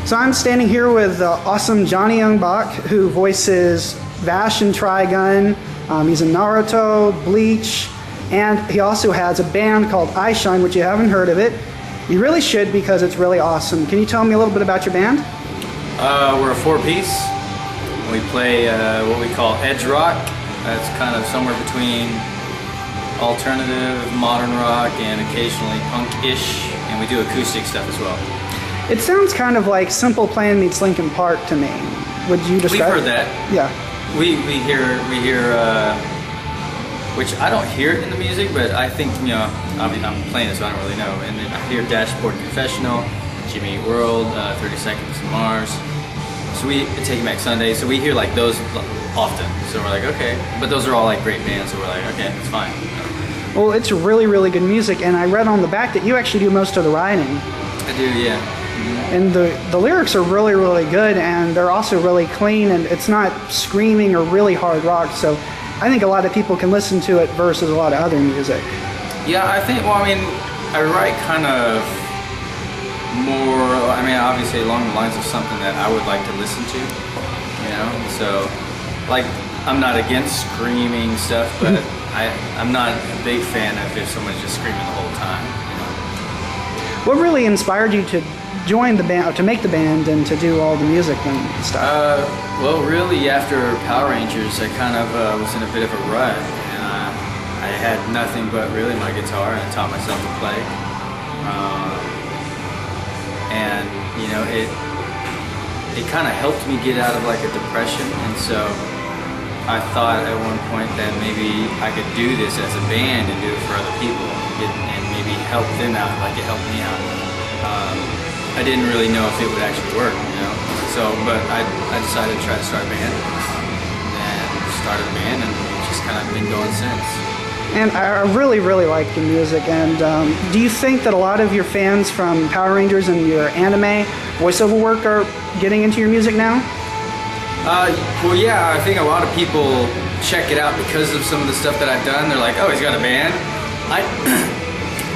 So I'm standing here with awesome Johnny Yong Bosch, who voices Vash in Trigon. He's in Naruto, Bleach, and he also has a band called I Shine, which you haven't heard of it. You really should, because it's really awesome. Can you tell me a little bit about your band? We're a four-piece. We play what we call edge rock. That's kind of somewhere between alternative, modern rock, and occasionally punk-ish, and we do acoustic stuff as well. It sounds kind of like Simple Plan meets Linkin Park to me. Would you describe? We've heard that. Yeah. We hear which I don't hear it in the music, but I think, you know, I mean, I'm playing it, so I don't really know. And then I hear Dashboard Confessional, Jimmy Eat World, 30 Seconds to Mars. So we Take Back Sunday. So we hear like those often. So we're like, okay, but those are all like great bands. So we're like, okay, it's fine. Well, it's really, really good music, and I read on the back that you actually do most of the writing. I do, yeah. And the lyrics are really, really good, and they're also really clean, and it's not screaming or really hard rock, so I think a lot of people can listen to it versus a lot of other music. Yeah, I think, well, I mean, I write kind of more, I mean, obviously along the lines of something that I would like to listen to, you know, so, like, I'm not against screaming stuff, but I'm not a big fan of if someone's just screaming the whole time, you know. What really inspired you to join the band, or to make the band, and to do all the music and stuff? Well, really, after Power Rangers, I kind of was in a bit of a rut, and I had nothing but really my guitar, and I taught myself to play. And you know, it kind of helped me get out of like a depression, and so I thought at one point that maybe I could do this as a band and do it for other people, and maybe help them out like it helped me out. I didn't really know if it would actually work, you know. So, but I decided to try to start a band, and started a band, and we've just kind of been going since. And I really, really like the music. And do you think that a lot of your fans from Power Rangers and your anime voiceover work are getting into your music now? Well, yeah, I think a lot of people check it out because of some of the stuff that I've done. They're like, oh, he's got a band.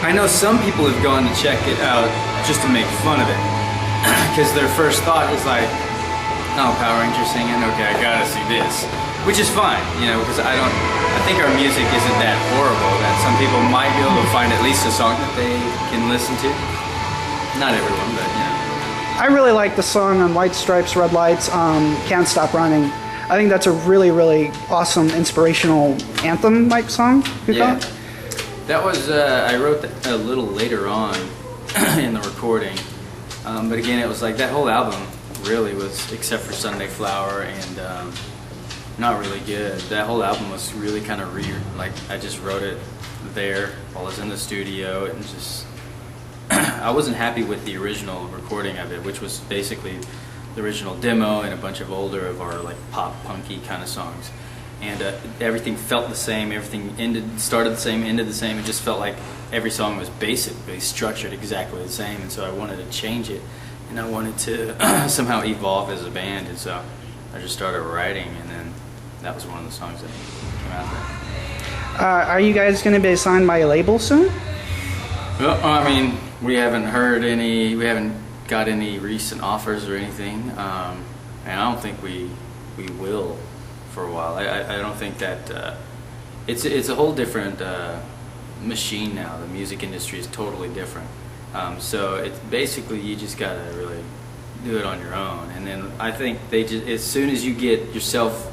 I know some people have gone to check it out just to make fun of it, because their first thought is like, oh, Power Rangers singing, okay, I gotta see this, which is fine, you know, because I think our music isn't that horrible that some people might be able to find at least a song that they can listen to. Not everyone, but you know. I really like the song on White Stripes, Red Lights, Can't Stop Running. I think that's a really, really awesome, inspirational anthem-like song. Yeah, that was, I wrote that a little later on in the recording, but again, it was like that whole album really was, except for Sunday Flower, and not really good. That whole album was really kind of like I just wrote it there while I was in the studio, and just I wasn't happy with the original recording of it, which was basically the original demo and a bunch of older of our like pop punky kind of songs. And everything felt the same, everything started the same, ended the same. It just felt like every song was basically structured exactly the same, and so I wanted to change it, and I wanted to somehow evolve as a band, and so I just started writing, and then that was one of the songs that came out there. Are you guys going to be signed by a label soon? Well, I mean, we haven't got any recent offers or anything, and I don't think we will for a while. I don't think that it's a whole different machine now. The music industry is totally different. So it's basically you just gotta really do it on your own. And then I think as soon as you get yourself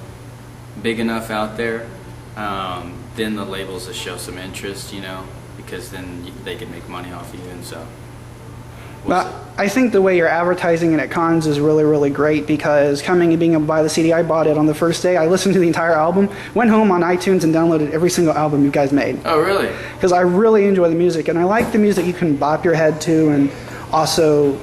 big enough out there, then the labels will show some interest, you know, because then they can make money off you, and so. I think the way you're advertising it at cons is really, really great, because coming and being able to buy the CD, I bought it on the first day. I listened to the entire album, went home on iTunes and downloaded every single album you guys made. Oh, really? Because I really enjoy the music, and I like the music you can bop your head to, and also,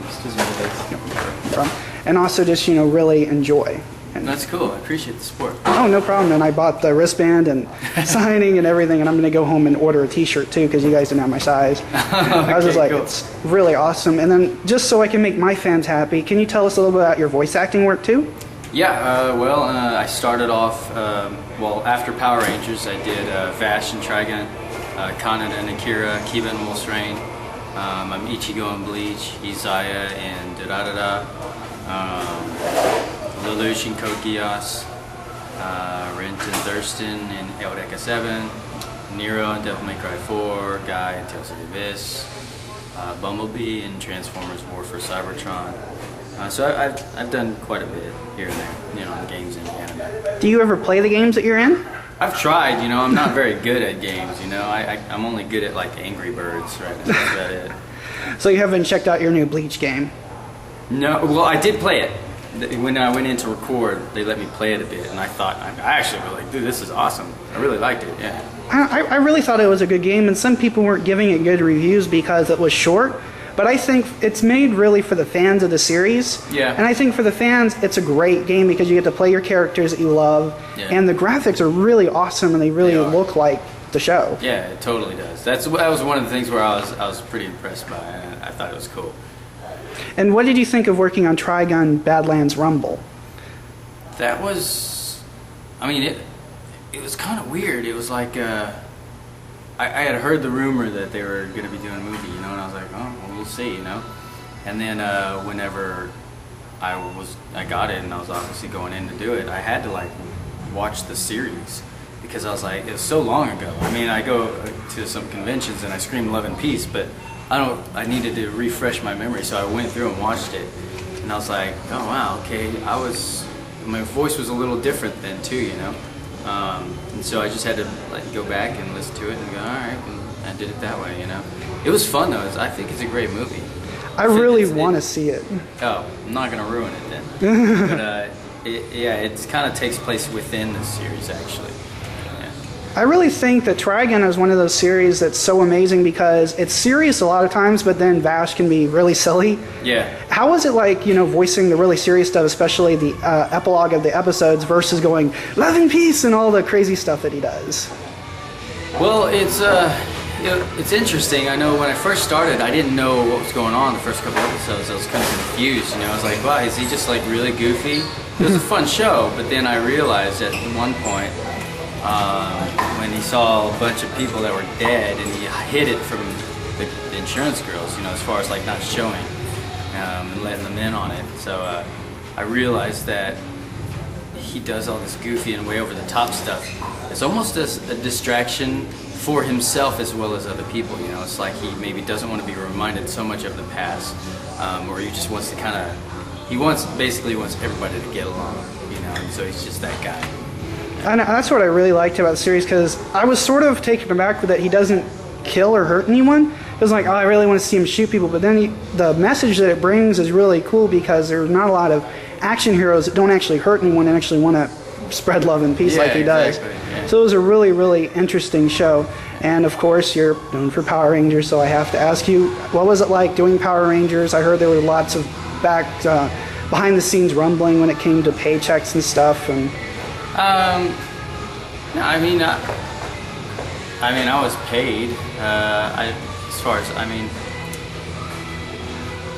just, you know, really enjoy. And that's cool. I appreciate the support. Oh, no problem. And I bought the wristband and signing and everything, and I'm going to go home and order a t-shirt too, because you guys didn't have my size. Okay, I was just like, cool. It's really awesome. And then just so I can make my fans happy, can you tell us a little bit about your voice acting work too? Yeah, I started off, after Power Rangers, I did Vash and Trigon, Kaneda and Akira, Kiba and Wolf's Rain. I'm Ichigo in Bleach, Izaya in Durarara, Lelouch in Code Geass, Renton Thurston in Eureka 7, Nero in Devil May Cry 4, Guy in Tales of the Abyss, Bumblebee in Transformers War for Cybertron. So I've done quite a bit here and there, you know, in games and anime. Do you ever play the games that you're in? I've tried, you know, I'm not very good at games, you know. I'm only good at like Angry Birds right now, that's about it. So you haven't checked out your new Bleach game? No, well, I did play it. When I went in to record, they let me play it a bit, and I thought, I actually really, dude, this is awesome. I really liked it, yeah. I really thought it was a good game, and some people weren't giving it good reviews because it was short. But I think it's made really for the fans of the series. Yeah. And I think for the fans, it's a great game because you get to play your characters that you love. Yeah. And the graphics are really awesome and they really look like the show. Yeah, it totally does. That was one of the things where I was pretty impressed by it. I thought it was cool. And what did you think of working on Trigon Badlands Rumble? That was, I mean, it was kind of weird. It was like, I had heard the rumor that they were going to be doing a movie, you know, and I was like, oh, well, we'll see, you know. And then whenever I got it and I was obviously going in to do it, I had to like watch the series because I was like, it was so long ago. I mean, I go to some conventions and I scream Love and Peace, but I needed to refresh my memory, so I went through and watched it. And I was like, oh wow, okay, my voice was a little different then too, you know. And so I just had to like go back and listen to it and go, all right, and I did it that way, you know. It was fun though. I think it's a great movie. I really want to see it. Oh, I'm not gonna ruin it then. But it kind of takes place within the series actually. Yeah. I really think that Trigon is one of those series that's so amazing because it's serious a lot of times, but then Vash can be really silly. Yeah. How was it like, you know, voicing the really serious stuff, especially the epilogue of the episodes versus going love and peace and all the crazy stuff that he does? Well, it's interesting. I know when I first started, I didn't know what was going on the first couple episodes. I was kind of confused, you know. I was like, wow, is he just like really goofy? It was a fun show, but then I realized at one point when he saw a bunch of people that were dead and he hid it from the insurance girls, you know, as far as like not showing and letting them in on it. So I realized that he does all this goofy and way over the top stuff. It's almost a distraction for himself as well as other people, you know. It's like he maybe doesn't want to be reminded so much of the past, or he just wants to basically wants everybody to get along, you know, and so he's just that guy. And that's what I really liked about the series because I was sort of taken aback that he doesn't kill or hurt anyone. It was like, oh, I really want to see him shoot people, but then the message that it brings is really cool because there's not a lot of action heroes that don't actually hurt anyone and actually want to spread love and peace like he does. Yeah. So it was a really, really interesting show. And of course, you're known for Power Rangers, so I have to ask you, what was it like doing Power Rangers? I heard there were lots of behind the scenes rumbling when it came to paychecks and stuff. And no, I mean, I was paid.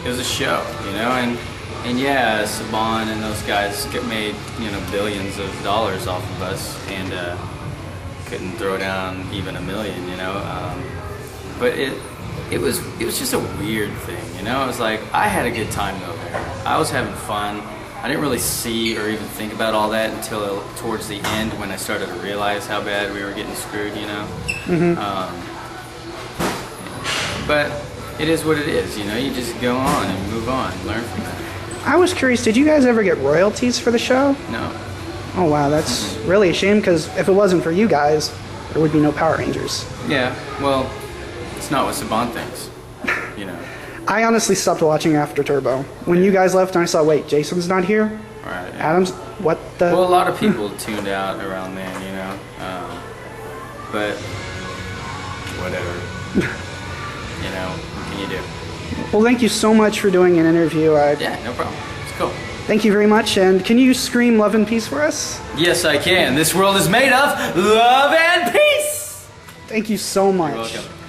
It was a show, you know, and yeah, Saban and those guys made, you know, billions of dollars off of us, and couldn't throw down even $1 million, you know. But it was just a weird thing, you know. It was like I had a good time though there. I was having fun. I didn't really see or even think about all that until towards the end when I started to realize how bad we were getting screwed, you know. Mm-hmm. But it is what it is, you know. You just go on and move on, learn from that. I was curious, did you guys ever get royalties for the show? No. Oh wow, that's really a shame because if it wasn't for you guys, there would be no Power Rangers. Yeah, well, it's not what Saban thinks, you know. I honestly stopped watching after Turbo. When you guys left and I saw, wait, Jason's not here? Right. Yeah. Adam's, what the? Well, a lot of people tuned out around then, you know. But whatever. You know, what can you do? Well, thank you so much for doing an interview. Yeah, no problem. It's cool. Thank you very much. And can you scream love and peace for us? Yes, I can. This world is made of love and peace. Thank you so much. You're welcome.